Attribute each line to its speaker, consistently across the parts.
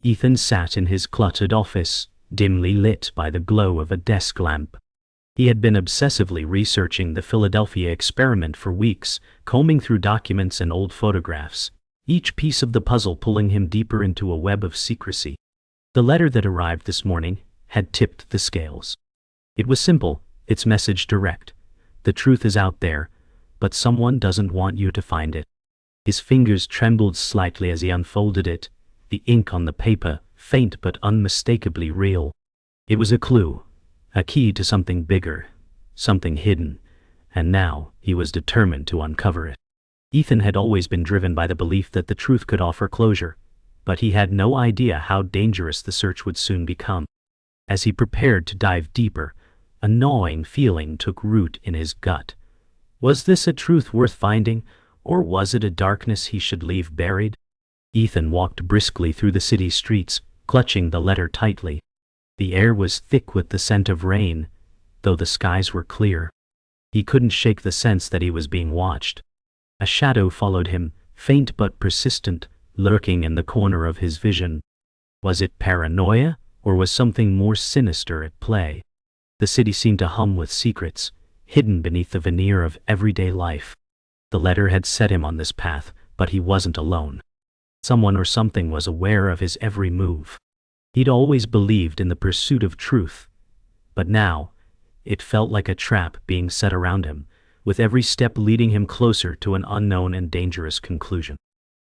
Speaker 1: Ethan sat in his cluttered office, dimly lit by the glow of a desk lamp. He had been obsessively researching the Philadelphia experiment for weeks, combing through documents and old photographs, each piece of the puzzle pulling him deeper into a web of secrecy. The letter that arrived this morning had tipped the scales. It was simple, its message direct. The truth is out there, but someone doesn't want you to find it. His fingers trembled slightly as he unfolded it, the ink on the paper, faint but unmistakably real. It was a clue, a key to something bigger, something hidden, and now he was determined to uncover it. Ethan had always been driven by the belief that the truth could offer closure, but he had no idea how dangerous the search would soon become. As he prepared to dive deeper, a gnawing feeling took root in his gut. Was this a truth worth finding, or was it a darkness he should leave buried? Ethan walked briskly through the city streets, clutching the letter tightly. The air was thick with the scent of rain, though the skies were clear. He couldn't shake the sense that he was being watched. A shadow followed him, faint but persistent, lurking in the corner of his vision. Was it paranoia, or was something more sinister at play? The city seemed to hum with secrets, hidden beneath the veneer of everyday life. The letter had set him on this path, but he wasn't alone. Someone or something was aware of his every move. He'd always believed in the pursuit of truth, but now, it felt like a trap being set around him, with every step leading him closer to an unknown and dangerous conclusion.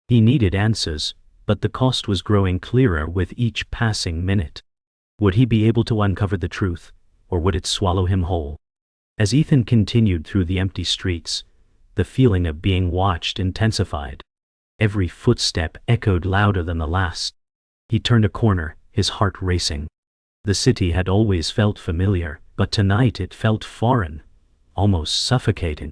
Speaker 1: He needed answers, but the cost was growing clearer with each passing minute. Would he be able to uncover the truth, or would it swallow him whole? As Ethan continued through the empty streets, the feeling of being watched intensified. Every footstep echoed louder than the last. He turned a corner, his heart racing. The city had always felt familiar, but tonight it felt foreign, almost suffocating.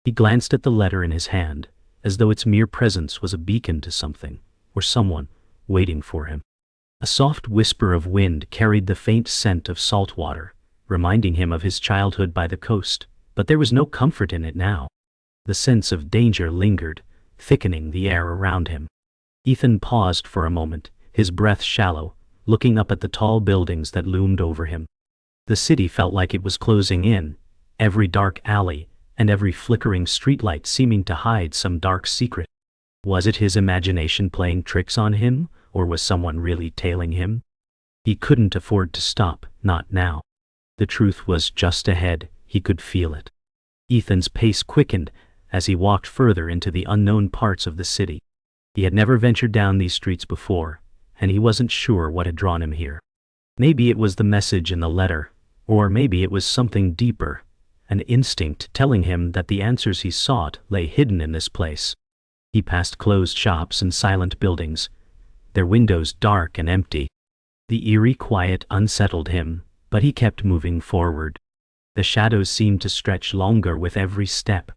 Speaker 1: He glanced at the letter in his hand, as though its mere presence was a beacon to something, or someone, waiting for him. A soft whisper of wind carried the faint scent of salt water, reminding him of his childhood by the coast, but there was no comfort in it now. The sense of danger lingered, thickening the air around him. Ethan paused for a moment, his breath shallow, looking up at the tall buildings that loomed over him. The city felt like it was closing in, every dark alley and every flickering streetlight seeming to hide some dark secret. Was it his imagination playing tricks on him, or was someone really tailing him? He couldn't afford to stop, not now. The truth was just ahead, he could feel it. Ethan's pace quickened as he walked further into the unknown parts of the city. He had never ventured down these streets before, and he wasn't sure what had drawn him here. Maybe it was the message in the letter, or maybe it was something deeper, an instinct telling him that the answers he sought lay hidden in this place. He passed closed shops and silent buildings, their windows dark and empty. The eerie quiet unsettled him, but he kept moving forward. The shadows seemed to stretch longer with every step.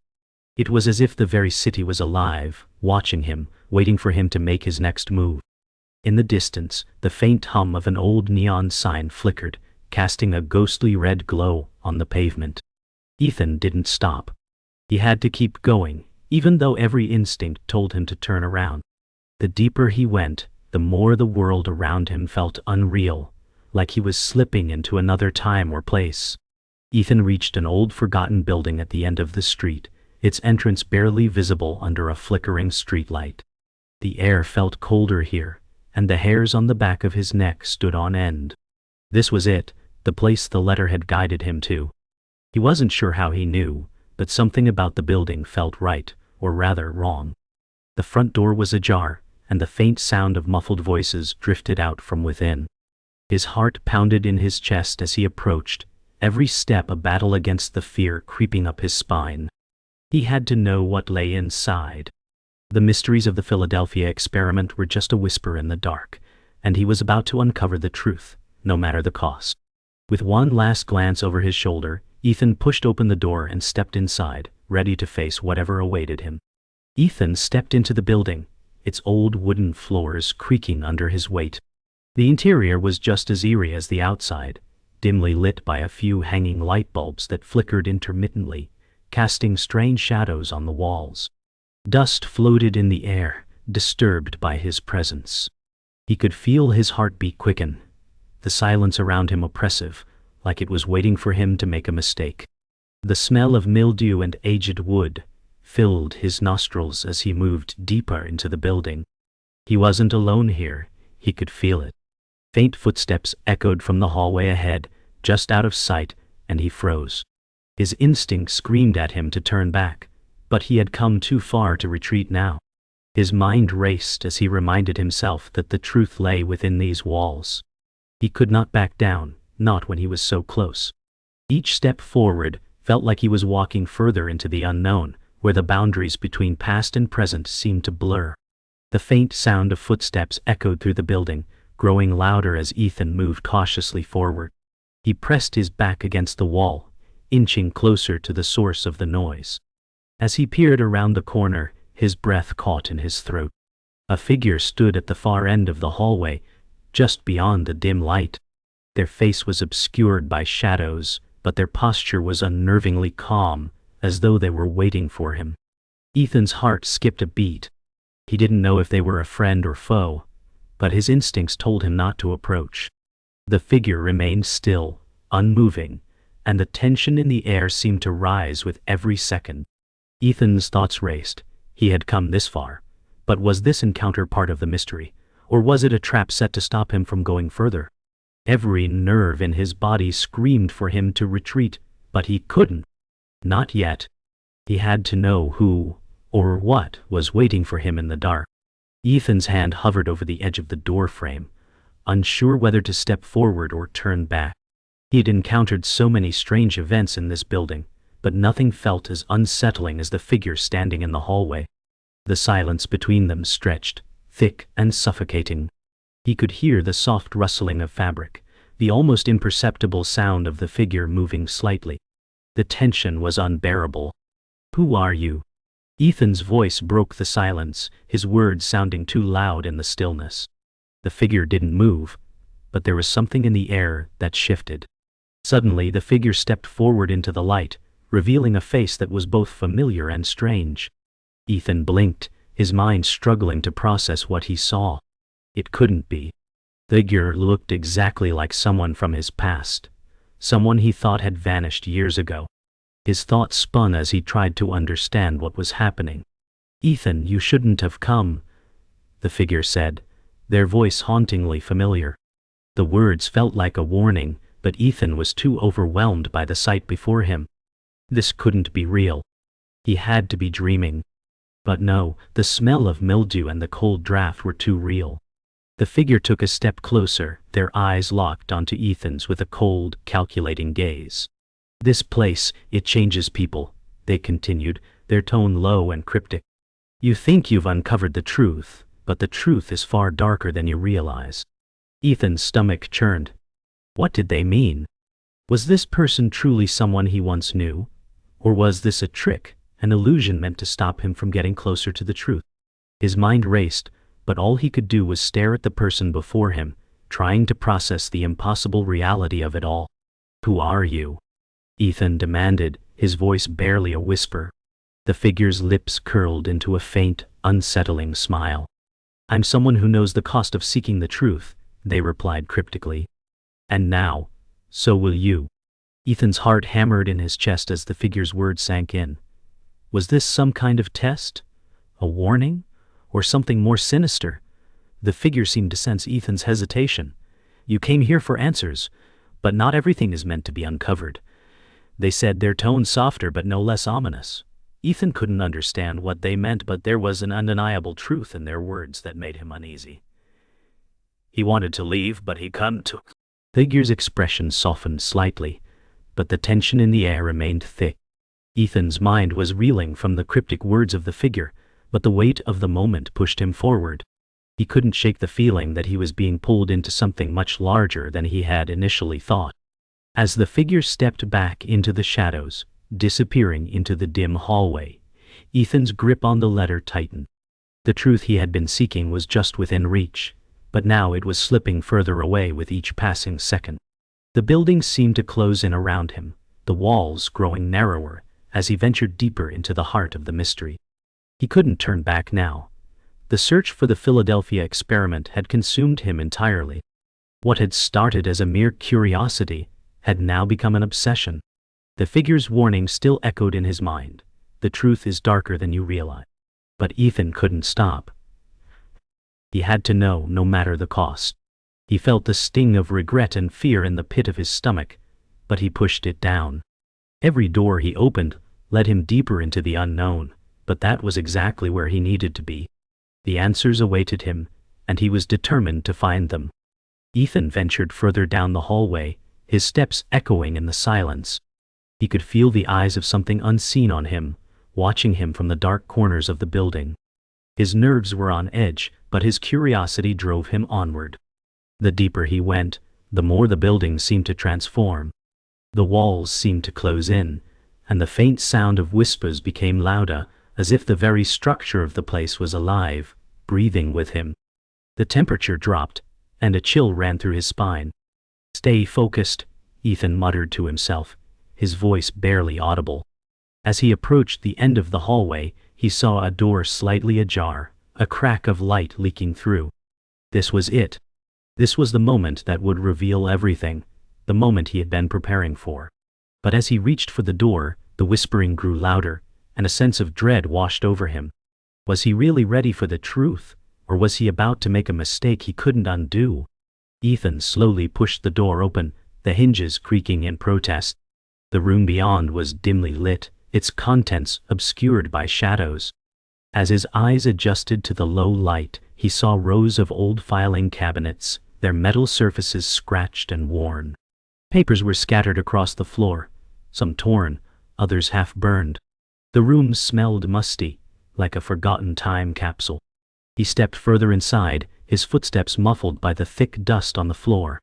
Speaker 1: It was as if the very city was alive, watching him, waiting for him to make his next move. In the distance, the faint hum of an old neon sign flickered, casting a ghostly red glow on the pavement. Ethan didn't stop. He had to keep going, even though every instinct told him to turn around. The deeper he went, the more the world around him felt unreal, like he was slipping into another time or place. Ethan reached an old forgotten building at the end of the street, its entrance barely visible under a flickering streetlight. The air felt colder here, and the hairs on the back of his neck stood on end. This was it, the place the letter had guided him to. He wasn't sure how he knew, but something about the building felt right, or rather wrong. The front door was ajar, and the faint sound of muffled voices drifted out from within. His heart pounded in his chest as he approached, every step a battle against the fear creeping up his spine. He had to know what lay inside. The mysteries of the Philadelphia experiment were just a whisper in the dark, and he was about to uncover the truth, no matter the cost. With one last glance over his shoulder, Ethan pushed open the door and stepped inside, ready to face whatever awaited him. Ethan stepped into the building, its old wooden floors creaking under his weight. The interior was just as eerie as the outside, dimly lit by a few hanging light bulbs that flickered intermittently, casting strange shadows on the walls. Dust floated in the air, disturbed by his presence. He could feel his heartbeat quicken, the silence around him oppressive, like it was waiting for him to make a mistake. The smell of mildew and aged wood filled his nostrils as he moved deeper into the building. He wasn't alone here, he could feel it. Faint footsteps echoed from the hallway ahead, just out of sight, and he froze. His instinct screamed at him to turn back, but he had come too far to retreat now. His mind raced as he reminded himself that the truth lay within these walls. He could not back down, not when he was so close. Each step forward felt like he was walking further into the unknown, where the boundaries between past and present seemed to blur. The faint sound of footsteps echoed through the building, growing louder as Ethan moved cautiously forward. He pressed his back against the wall, inching closer to the source of the noise. As he peered around the corner, his breath caught in his throat. A figure stood at the far end of the hallway, just beyond the dim light. Their face was obscured by shadows, but their posture was unnervingly calm, as though they were waiting for him. Ethan's heart skipped a beat. He didn't know if they were a friend or foe, but his instincts told him not to approach. The figure remained still, unmoving, and the tension in the air seemed to rise with every second. Ethan's thoughts raced. He had come this far, but was this encounter part of the mystery, or was it a trap set to stop him from going further? Every nerve in his body screamed for him to retreat, but he couldn't. Not yet. He had to know who, or what, was waiting for him in the dark. Ethan's hand hovered over the edge of the door frame, unsure whether to step forward or turn back. He had encountered so many strange events in this building, but nothing felt as unsettling as the figure standing in the hallway. The silence between them stretched, thick and suffocating. He could hear the soft rustling of fabric, the almost imperceptible sound of the figure moving slightly. The tension was unbearable. "Who are you?" Ethan's voice broke the silence, his words sounding too loud in the stillness. The figure didn't move, but there was something in the air that shifted. Suddenly the figure stepped forward into the light, revealing a face that was both familiar and strange. Ethan blinked, his mind struggling to process what he saw. It couldn't be. The figure looked exactly like someone from his past, someone he thought had vanished years ago. His thoughts spun as he tried to understand what was happening. "Ethan, you shouldn't have come," the figure said, their voice hauntingly familiar. The words felt like a warning, but Ethan was too overwhelmed by the sight before him. This couldn't be real. He had to be dreaming. But no, the smell of mildew and the cold draft were too real. The figure took a step closer, their eyes locked onto Ethan's with a cold, calculating gaze. "This place, it changes people," they continued, their tone low and cryptic. "You think you've uncovered the truth, but the truth is far darker than you realize." Ethan's stomach churned. What did they mean? Was this person truly someone he once knew? Or was this a trick, an illusion meant to stop him from getting closer to the truth? His mind raced, but all he could do was stare at the person before him, trying to process the impossible reality of it all. "Who are you?" Ethan demanded, his voice barely a whisper. The figure's lips curled into a faint, unsettling smile. "I'm someone who knows the cost of seeking the truth," they replied cryptically. "And now, so will you." Ethan's heart hammered in his chest as the figure's words sank in. Was this some kind of test? A warning? Or something more sinister? The figure seemed to sense Ethan's hesitation. "You came here for answers, but not everything is meant to be uncovered," they said, their tone softer but no less ominous. Ethan couldn't understand what they meant, but there was an undeniable truth in their words that made him uneasy. He wanted to leave, but he couldn't. The figure's expression softened slightly, but the tension in the air remained thick. Ethan's mind was reeling from the cryptic words of the figure, but the weight of the moment pushed him forward. He couldn't shake the feeling that he was being pulled into something much larger than he had initially thought. As the figure stepped back into the shadows, disappearing into the dim hallway, Ethan's grip on the letter tightened. The truth he had been seeking was just within reach, but now it was slipping further away with each passing second. The building seemed to close in around him, the walls growing narrower as he ventured deeper into the heart of the mystery. He couldn't turn back now. The search for the Philadelphia experiment had consumed him entirely. What had started as a mere curiosity had now become an obsession. The figure's warning still echoed in his mind. The truth is darker than you realize. But Ethan couldn't stop. He had to know, no matter the cost. He felt the sting of regret and fear in the pit of his stomach, but he pushed it down. Every door he opened led him deeper into the unknown, but that was exactly where he needed to be. The answers awaited him, and he was determined to find them. Ethan ventured further down the hallway, his steps echoing in the silence. He could feel the eyes of something unseen on him, watching him from the dark corners of the building. His nerves were on edge, but his curiosity drove him onward. The deeper he went, the more the building seemed to transform. The walls seemed to close in, and the faint sound of whispers became louder, as if the very structure of the place was alive, breathing with him. The temperature dropped, and a chill ran through his spine. "Stay focused," Ethan muttered to himself, his voice barely audible. As he approached the end of the hallway, he saw a door slightly ajar, a crack of light leaking through. This was it. This was the moment that would reveal everything, the moment he had been preparing for. But as he reached for the door, the whispering grew louder, and a sense of dread washed over him. Was he really ready for the truth, or was he about to make a mistake he couldn't undo? Ethan slowly pushed the door open, the hinges creaking in protest. The room beyond was dimly lit, its contents obscured by shadows. As his eyes adjusted to the low light, he saw rows of old filing cabinets, their metal surfaces scratched and worn. Papers were scattered across the floor, some torn, others half burned. The room smelled musty, like a forgotten time capsule. He stepped further inside, his footsteps muffled by the thick dust on the floor.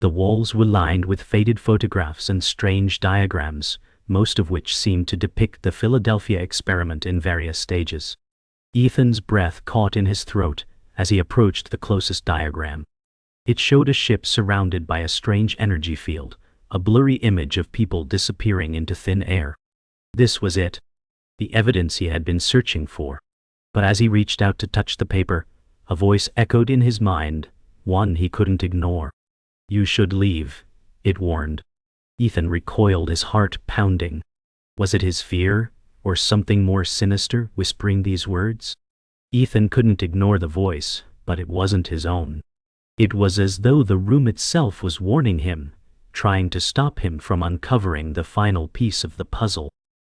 Speaker 1: The walls were lined with faded photographs and strange diagrams, most of which seemed to depict the Philadelphia experiment in various stages. Ethan's breath caught in his throat as he approached the closest diagram. It showed a ship surrounded by a strange energy field, a blurry image of people disappearing into thin air. This was it, the evidence he had been searching for. But as he reached out to touch the paper, a voice echoed in his mind, one he couldn't ignore. "You should leave," it warned. Ethan recoiled, his heart pounding. Was it his fear, or something more sinister, whispering these words? Ethan couldn't ignore the voice, but it wasn't his own. It was as though the room itself was warning him, trying to stop him from uncovering the final piece of the puzzle.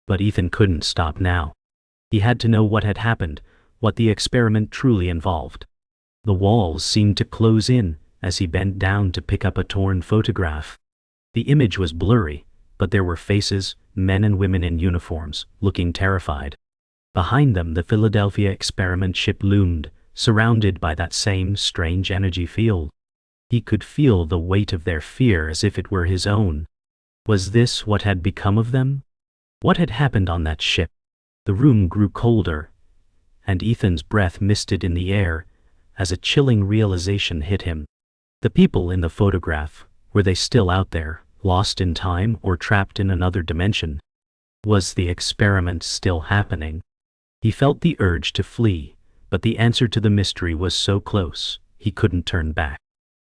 Speaker 1: But Ethan couldn't stop now. He had to know what had happened, what the experiment truly involved. The walls seemed to close in as he bent down to pick up a torn photograph. The image was blurry, but there were faces, men and women in uniforms, looking terrified. Behind them, the Philadelphia experiment ship loomed, surrounded by that same strange energy field. He could feel the weight of their fear as if it were his own. Was this what had become of them? What had happened on that ship? The room grew colder, and Ethan's breath misted in the air as a chilling realization hit him. The people in the photograph, were they still out there, lost in time or trapped in another dimension? Was the experiment still happening? He felt the urge to flee, but the answer to the mystery was so close, he couldn't turn back.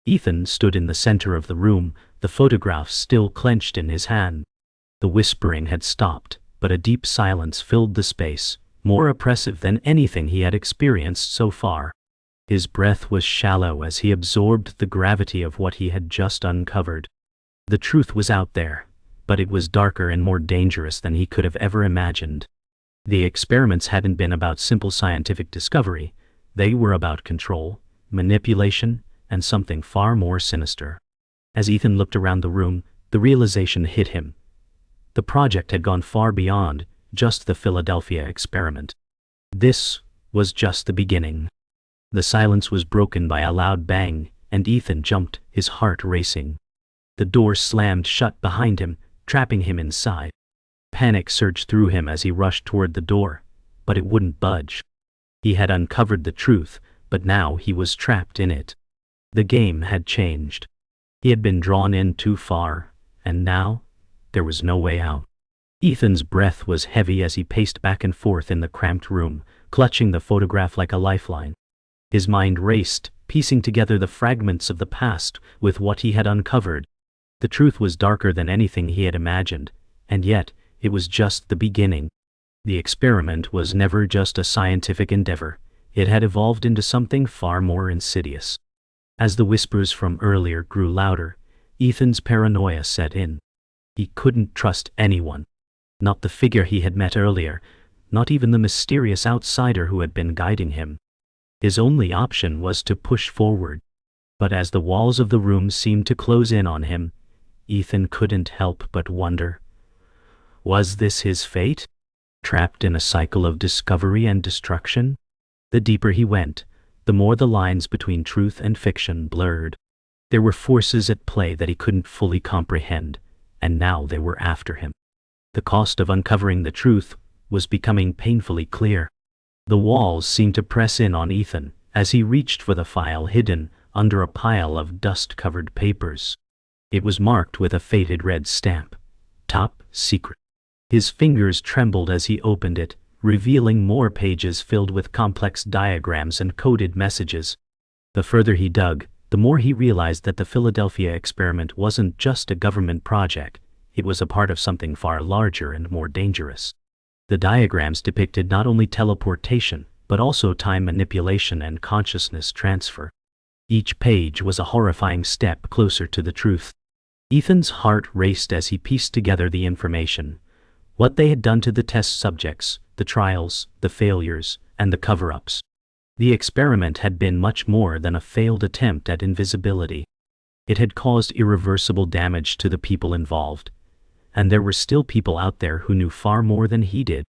Speaker 1: Ethan stood in the center of the room, the photograph still clenched in his hand. The whispering had stopped, but a deep silence filled the space, more oppressive than anything he had experienced so far. His breath was shallow as he absorbed the gravity of what he had just uncovered. The truth was out there, but it was darker and more dangerous than he could have ever imagined. The experiments hadn't been about simple scientific discovery. They were about control, manipulation, and something far more sinister. As Ethan looked around the room, the realization hit him. The project had gone far beyond just the Philadelphia experiment. This was just the beginning. The silence was broken by a loud bang, and Ethan jumped, his heart racing. The door slammed shut behind him, trapping him inside. Panic surged through him as he rushed toward the door, but it wouldn't budge. He had uncovered the truth, but now he was trapped in it. The game had changed. He had been drawn in too far, and now there was no way out. Ethan's breath was heavy as he paced back and forth in the cramped room, clutching the photograph like a lifeline. His mind raced, piecing together the fragments of the past with what he had uncovered. The truth was darker than anything he had imagined, and yet it was just the beginning. The experiment was never just a scientific endeavor. It had evolved into something far more insidious. As the whispers from earlier grew louder, Ethan's paranoia set in. He couldn't trust anyone. Not the figure he had met earlier, not even the mysterious outsider who had been guiding him. His only option was to push forward. But as the walls of the room seemed to close in on him, Ethan couldn't help but wonder. Was this his fate? Trapped in a cycle of discovery and destruction? The deeper he went, the more the lines between truth and fiction blurred. There were forces at play that he couldn't fully comprehend, and now they were after him. The cost of uncovering the truth was becoming painfully clear. The walls seemed to press in on Ethan as he reached for the file hidden under a pile of dust-covered papers. It was marked with a faded red stamp, Top Secret. His fingers trembled as he opened it, revealing more pages filled with complex diagrams and coded messages. The further he dug, the more he realized that the Philadelphia experiment wasn't just a government project, it was a part of something far larger and more dangerous. The diagrams depicted not only teleportation, but also time manipulation and consciousness transfer. Each page was a horrifying step closer to the truth. Ethan's heart raced as he pieced together the information. What they had done to the test subjects, the trials, the failures, and the cover-ups. The experiment had been much more than a failed attempt at invisibility. It had caused irreversible damage to the people involved. And there were still people out there who knew far more than he did.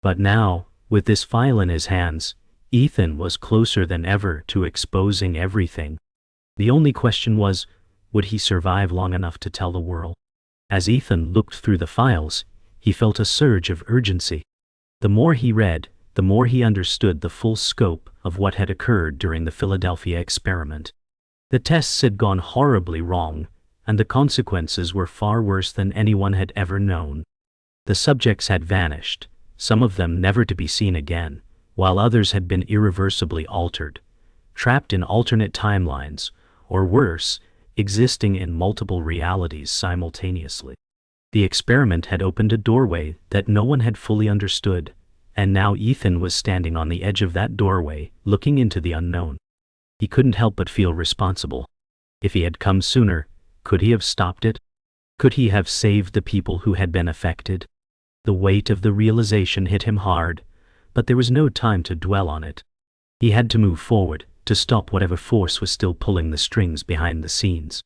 Speaker 1: But now, with this file in his hands, Ethan was closer than ever to exposing everything. The only question was, would he survive long enough to tell the world? As Ethan looked through the files, he felt a surge of urgency. The more he read, the more he understood the full scope of what had occurred during the Philadelphia experiment. The tests had gone horribly wrong, and the consequences were far worse than anyone had ever known. The subjects had vanished, some of them never to be seen again, while others had been irreversibly altered, trapped in alternate timelines, or worse, existing in multiple realities simultaneously. The experiment had opened a doorway that no one had fully understood, and now Ethan was standing on the edge of that doorway, looking into the unknown. He couldn't help but feel responsible. If he had come sooner, could he have stopped it? Could he have saved the people who had been affected? The weight of the realization hit him hard, but there was no time to dwell on it. He had to move forward, to stop whatever force was still pulling the strings behind the scenes.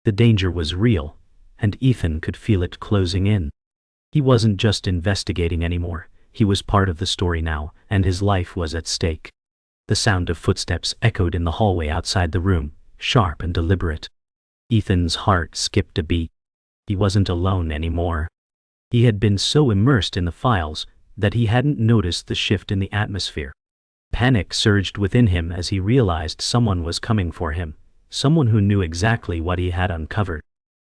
Speaker 1: The danger was real, and Ethan could feel it closing in. He wasn't just investigating anymore, he was part of the story now, and his life was at stake. The sound of footsteps echoed in the hallway outside the room, sharp and deliberate. Ethan's heart skipped a beat. He wasn't alone anymore. He had been so immersed in the files that he hadn't noticed the shift in the atmosphere. Panic surged within him as he realized someone was coming for him, someone who knew exactly what he had uncovered.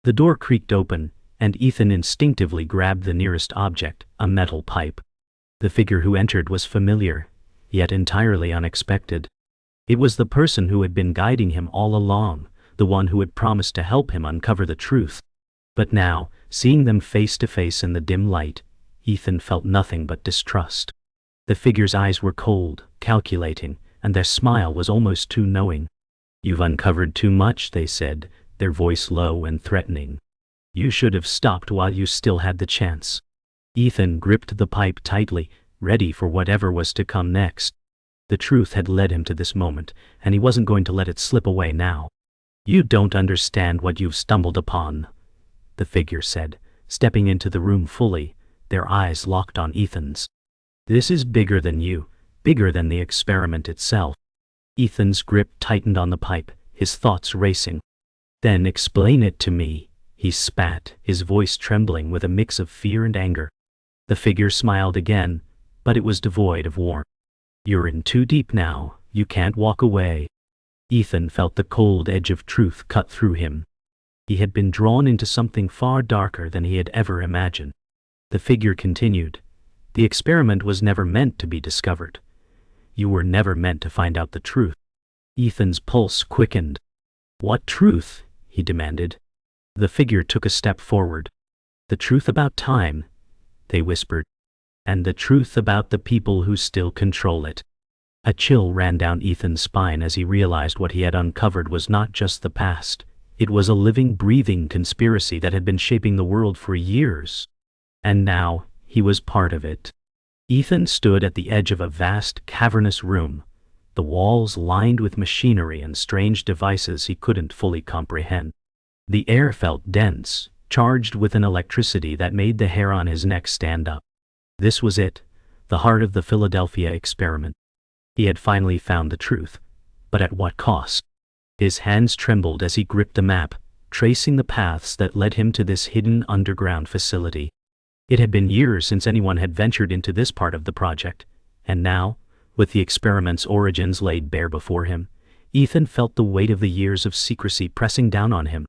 Speaker 1: The door creaked open, and Ethan instinctively grabbed the nearest object, a metal pipe. The figure who entered was familiar, yet entirely unexpected. It was the person who had been guiding him all along, the one who had promised to help him uncover the truth. But now, seeing them face to face in the dim light, Ethan felt nothing but distrust. The figure's eyes were cold, calculating, and their smile was almost too knowing. "You've uncovered too much," they said, their voice low and threatening. "You should have stopped while you still had the chance." Ethan gripped the pipe tightly, ready for whatever was to come next. The truth had led him to this moment, and he wasn't going to let it slip away now. "You don't understand what you've stumbled upon," the figure said, stepping into the room fully, their eyes locked on Ethan's. "This is bigger than you, bigger than the experiment itself." Ethan's grip tightened on the pipe, his thoughts racing. "Then explain it to me," he spat, his voice trembling with a mix of fear and anger. The figure smiled again, but it was devoid of warmth. "You're in too deep now, you can't walk away." Ethan felt the cold edge of truth cut through him. He had been drawn into something far darker than he had ever imagined. The figure continued. "The experiment was never meant to be discovered. You were never meant to find out the truth. Ethan's pulse quickened. What truth? He demanded. The figure took a step forward. The truth about time, they whispered. And the truth about the people who still control it. A chill ran down Ethan's spine as he realized what he had uncovered was not just the past. It was a living, breathing conspiracy that had been shaping the world for years. And now, he was part of it. Ethan stood at the edge of a vast, cavernous room, the walls lined with machinery and strange devices he couldn't fully comprehend. The air felt dense, charged with an electricity that made the hair on his neck stand up. This was it, the heart of the Philadelphia experiment. He had finally found the truth, but at what cost? His hands trembled as he gripped the map, tracing the paths that led him to this hidden underground facility. It had been years since anyone had ventured into this part of the project, and now, with the experiment's origins laid bare before him, Ethan felt the weight of the years of secrecy pressing down on him.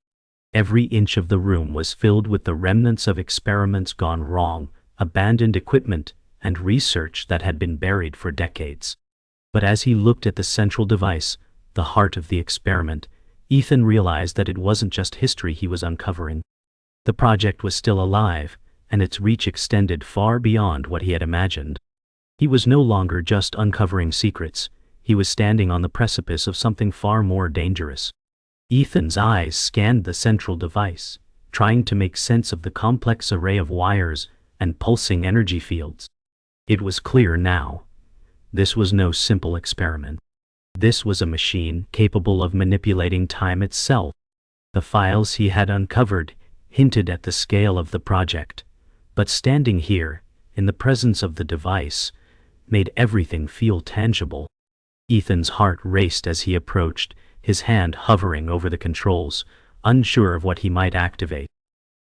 Speaker 1: Every inch of the room was filled with the remnants of experiments gone wrong, abandoned equipment, and research that had been buried for decades. But as he looked at the central device, the heart of the experiment, Ethan realized that it wasn't just history he was uncovering. The project was still alive, and its reach extended far beyond what he had imagined. He was no longer just uncovering secrets, he was standing on the precipice of something far more dangerous. Ethan's eyes scanned the central device, trying to make sense of the complex array of wires and pulsing energy fields. It was clear now. This was no simple experiment. This was a machine capable of manipulating time itself. The files he had uncovered hinted at the scale of the project, but standing here, in the presence of the device, made everything feel tangible. Ethan's heart raced as he approached, his hand hovering over the controls, unsure of what he might activate.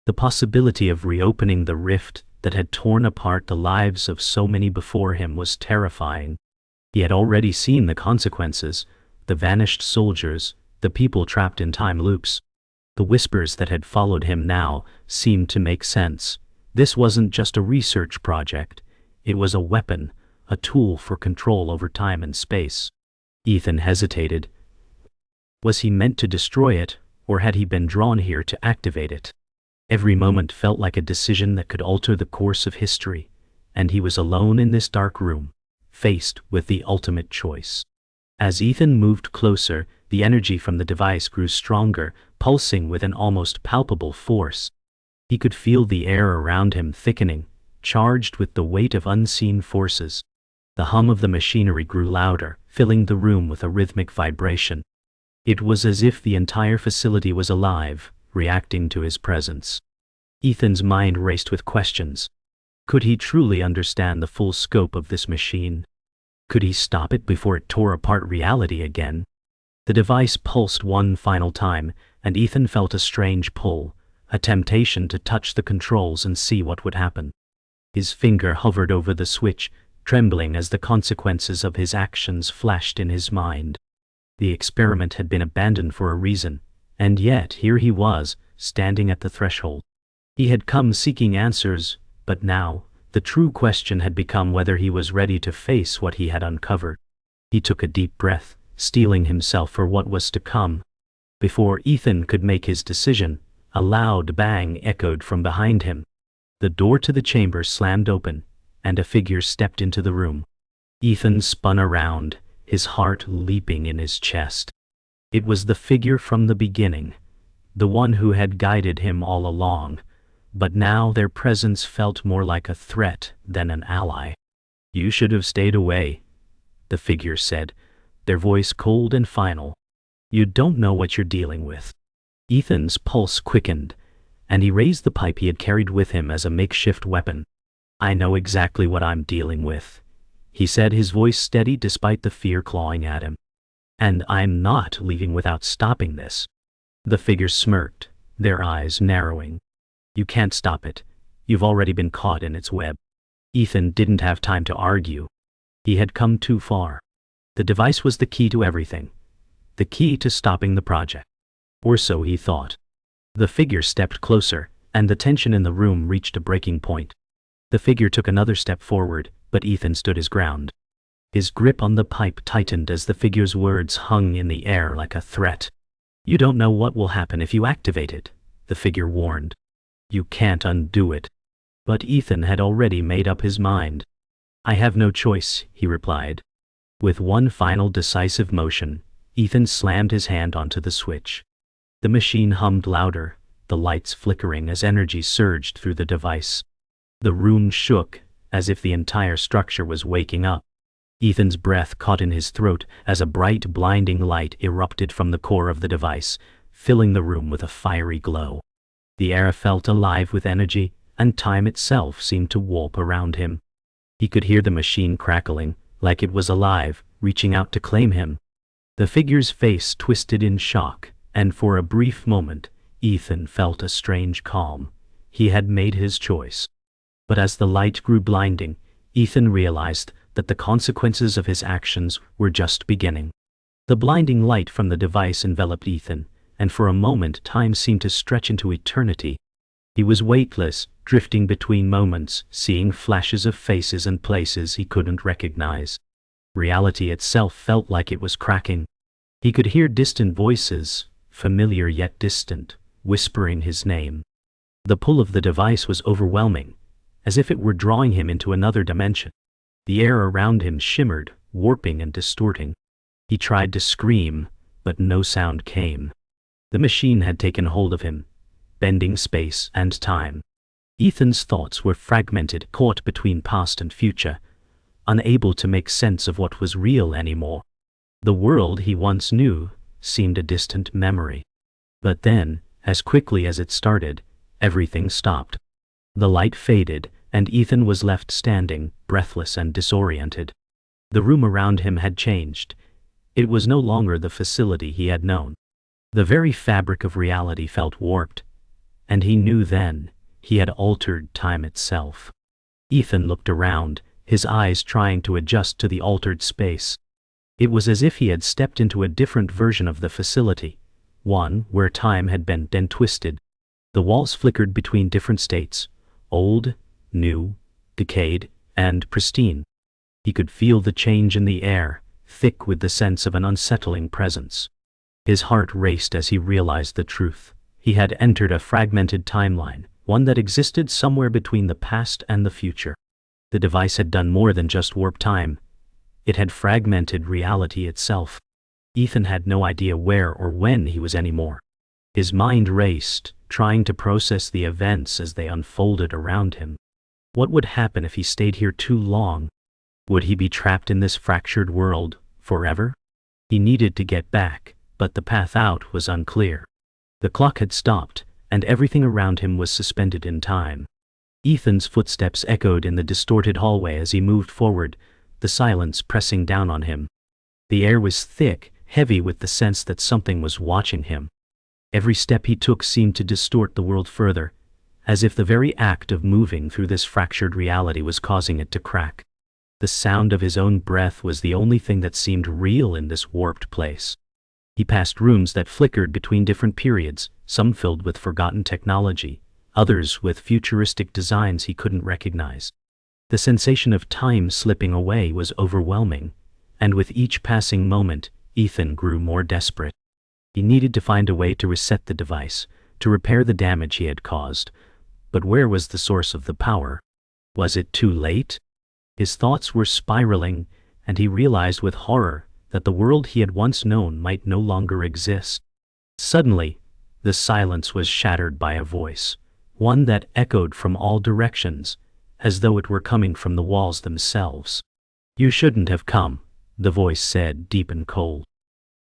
Speaker 1: The possibility of reopening the rift that had torn apart the lives of so many before him was terrifying. He had already seen the consequences, the vanished soldiers, the people trapped in time loops. The whispers that had followed him now seemed to make sense. This wasn't just a research project, it was a weapon, a tool for control over time and space. Ethan hesitated. Was he meant to destroy it, or had he been drawn here to activate it? Every moment felt like a decision that could alter the course of history, and he was alone in this dark room, faced with the ultimate choice. As Ethan moved closer, the energy from the device grew stronger, pulsing with an almost palpable force. He could feel the air around him thickening, charged with the weight of unseen forces. The hum of the machinery grew louder, filling the room with a rhythmic vibration. It was as if the entire facility was alive, reacting to his presence. Ethan's mind raced with questions. Could he truly understand the full scope of this machine? Could he stop it before it tore apart reality again? The device pulsed one final time, and Ethan felt a strange pull, a temptation to touch the controls and see what would happen. His finger hovered over the switch, trembling as the consequences of his actions flashed in his mind. The experiment had been abandoned for a reason, and yet here he was, standing at the threshold. He had come seeking answers, but now, the true question had become whether he was ready to face what he had uncovered. He took a deep breath, steeling himself for what was to come. Before Ethan could make his decision, a loud bang echoed from behind him. The door to the chamber slammed open, and a figure stepped into the room. Ethan spun around, his heart leaping in his chest. It was the figure from the beginning, the one who had guided him all along, but now their presence felt more like a threat than an ally. "You should have stayed away," the figure said, their voice cold and final. "You don't know what you're dealing with." Ethan's pulse quickened, and he raised the pipe he had carried with him as a makeshift weapon. "I know exactly what I'm dealing with," he said, his voice steady despite the fear clawing at him. "And I'm not leaving without stopping this." The figure smirked, their eyes narrowing. "You can't stop it. You've already been caught in its web." Ethan didn't have time to argue. He had come too far. The device was the key to everything. The key to stopping the project. Or so he thought. The figure stepped closer, and the tension in the room reached a breaking point. The figure took another step forward, but Ethan stood his ground. His grip on the pipe tightened as the figure's words hung in the air like a threat. "You don't know what will happen if you activate it," the figure warned. "You can't undo it." But Ethan had already made up his mind. "I have no choice," he replied. With one final decisive motion, Ethan slammed his hand onto the switch. The machine hummed louder, the lights flickering as energy surged through the device. The room shook, as if the entire structure was waking up. Ethan's breath caught in his throat as a bright, blinding light erupted from the core of the device, filling the room with a fiery glow. The air felt alive with energy, and time itself seemed to warp around him. He could hear the machine crackling, like it was alive, reaching out to claim him. The figure's face twisted in shock, and for a brief moment, Ethan felt a strange calm. He had made his choice. But as the light grew blinding, Ethan realized that the consequences of his actions were just beginning. The blinding light from the device enveloped Ethan, and for a moment time seemed to stretch into eternity. He was weightless, drifting between moments, seeing flashes of faces and places he couldn't recognize. Reality itself felt like it was cracking. He could hear distant voices, familiar yet distant, whispering his name. The pull of the device was overwhelming, as if it were drawing him into another dimension. The air around him shimmered, warping and distorting. He tried to scream, but no sound came. The machine had taken hold of him, bending space and time. Ethan's thoughts were fragmented, caught between past and future, unable to make sense of what was real anymore. The world he once knew seemed a distant memory. But then, as quickly as it started, everything stopped. The light faded, and Ethan was left standing, breathless and disoriented. The room around him had changed. It was no longer the facility he had known. The very fabric of reality felt warped, and he knew then he had altered time itself. Ethan looked around, his eyes trying to adjust to the altered space. It was as if he had stepped into a different version of the facility, one where time had bent and twisted. The walls flickered between different states, old, new, decayed, and pristine. He could feel the change in the air, thick with the sense of an unsettling presence. His heart raced as he realized the truth. He had entered a fragmented timeline, one that existed somewhere between the past and the future. The device had done more than just warp time. It had fragmented reality itself. Ethan had no idea where or when he was anymore. His mind raced, trying to process the events as they unfolded around him. What would happen if he stayed here too long? Would he be trapped in this fractured world forever? He needed to get back, but the path out was unclear. The clock had stopped, and everything around him was suspended in time. Ethan's footsteps echoed in the distorted hallway as he moved forward, the silence pressing down on him. The air was thick, heavy with the sense that something was watching him. Every step he took seemed to distort the world further, as if the very act of moving through this fractured reality was causing it to crack. The sound of his own breath was the only thing that seemed real in this warped place. He passed rooms that flickered between different periods, some filled with forgotten technology, others with futuristic designs he couldn't recognize. The sensation of time slipping away was overwhelming, and with each passing moment, Ethan grew more desperate. He needed to find a way to reset the device, to repair the damage he had caused. But where was the source of the power? Was it too late? His thoughts were spiraling, and he realized with horror that the world he had once known might no longer exist. Suddenly, the silence was shattered by a voice, one that echoed from all directions, as though it were coming from the walls themselves. "You shouldn't have come," the voice said, deep and cold.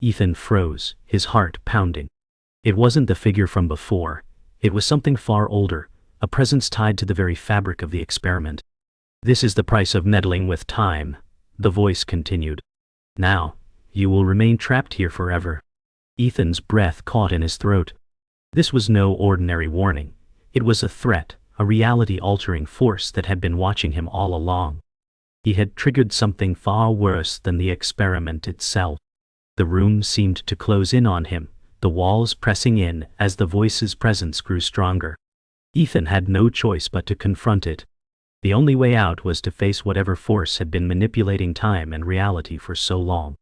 Speaker 1: Ethan froze, his heart pounding. It wasn't the figure from before. It was something far older, a presence tied to the very fabric of the experiment. "This is the price of meddling with time," the voice continued. "Now, you will remain trapped here forever." Ethan's breath caught in his throat. This was no ordinary warning. It was a threat, a reality-altering force that had been watching him all along. He had triggered something far worse than the experiment itself. The room seemed to close in on him, the walls pressing in as the voice's presence grew stronger. Ethan had no choice but to confront it. The only way out was to face whatever force had been manipulating time and reality for so long.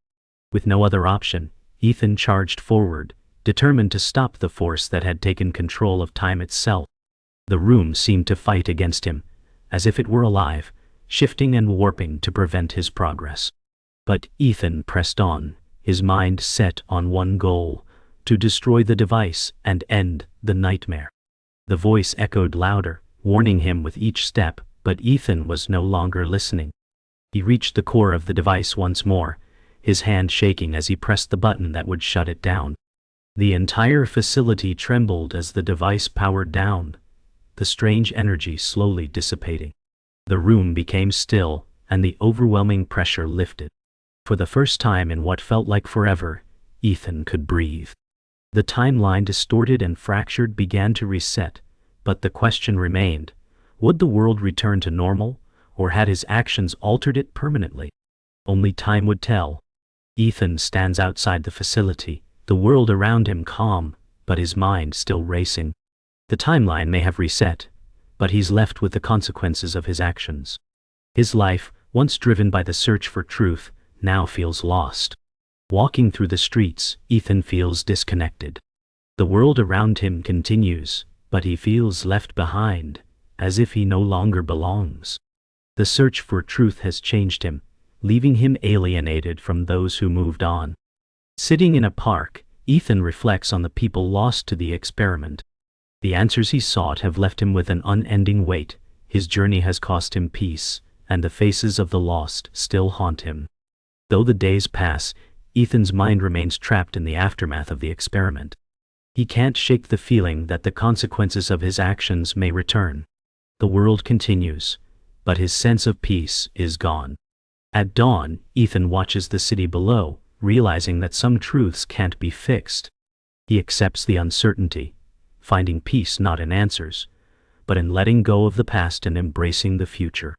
Speaker 1: With no other option, Ethan charged forward, determined to stop the force that had taken control of time itself. The room seemed to fight against him, as if it were alive, shifting and warping to prevent his progress. But Ethan pressed on, his mind set on one goal: to destroy the device and end the nightmare. The voice echoed louder, warning him with each step, but Ethan was no longer listening. He reached the core of the device once more, his hand shaking as he pressed the button that would shut it down. The entire facility trembled as the device powered down, the strange energy slowly dissipating. The room became still, and the overwhelming pressure lifted. For the first time in what felt like forever, Ethan could breathe. The timeline, distorted and fractured, began to reset, but the question remained: would the world return to normal, or had his actions altered it permanently? Only time would tell. Ethan stands outside the facility, the world around him calm, but his mind still racing. The timeline may have reset, but he's left with the consequences of his actions. His life, once driven by the search for truth, now feels lost. Walking through the streets, Ethan feels disconnected. The world around him continues, but he feels left behind, as if he no longer belongs. The search for truth has changed him, leaving him alienated from those who moved on. Sitting in a park, Ethan reflects on the people lost to the experiment. The answers he sought have left him with an unending weight. His journey has cost him peace, and the faces of the lost still haunt him. Though the days pass, Ethan's mind remains trapped in the aftermath of the experiment. He can't shake the feeling that the consequences of his actions may return. The world continues, but his sense of peace is gone. At dawn, Ethan watches the city below, realizing that some truths can't be fixed. He accepts the uncertainty, finding peace not in answers, but in letting go of the past and embracing the future.